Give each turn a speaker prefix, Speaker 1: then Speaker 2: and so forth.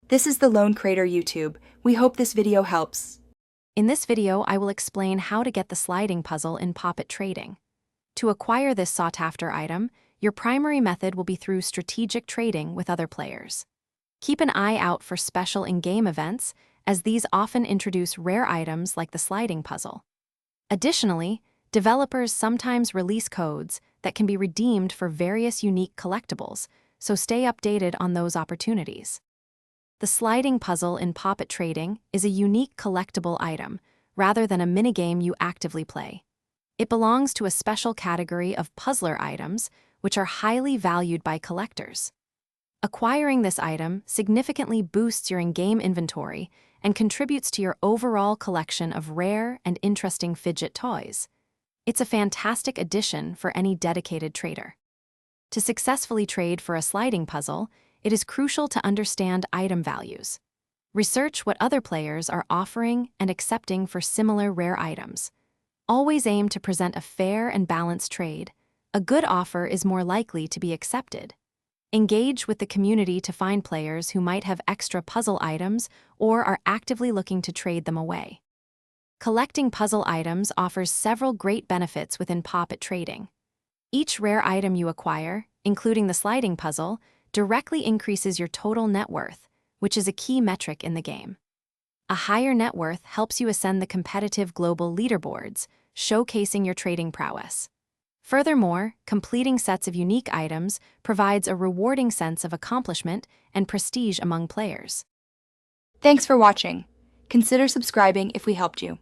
Speaker 1: This is the Lone Crater YouTube. We hope this video helps.
Speaker 2: In this video, I will explain how to get the sliding puzzle in Poppet Trading. To acquire this sought-after item, your primary method will be through strategic trading with other players. Keep an eye out for special in-game events, as these often introduce rare items like the sliding puzzle. Additionally, developers sometimes release codes that can be redeemed for various unique collectibles, so stay updated on those opportunities. The sliding puzzle in Poppet Trading is a unique collectible item, rather than a minigame you actively play. It belongs to a special category of puzzler items, which are highly valued by collectors. Acquiring this item significantly boosts your in-game inventory and contributes to your overall collection of rare and interesting fidget toys. It's a fantastic addition for any dedicated trader. To successfully trade for a sliding puzzle, it is crucial to understand item values. Research what other players are offering and accepting for similar rare items. Always aim to present a fair and balanced trade. A good offer is more likely to be accepted. Engage with the community to find players who might have extra puzzle items or are actively looking to trade them away. Collecting puzzle items offers several great benefits within Poppet Trading. Each rare item you acquire, including the sliding puzzle, directly increases your total net worth, which is a key metric in the game. A higher net worth helps you ascend the competitive global leaderboards, showcasing your trading prowess. Furthermore, completing sets of unique items provides a rewarding sense of accomplishment and prestige among players.
Speaker 1: Thanks for watching. Consider subscribing if we helped you.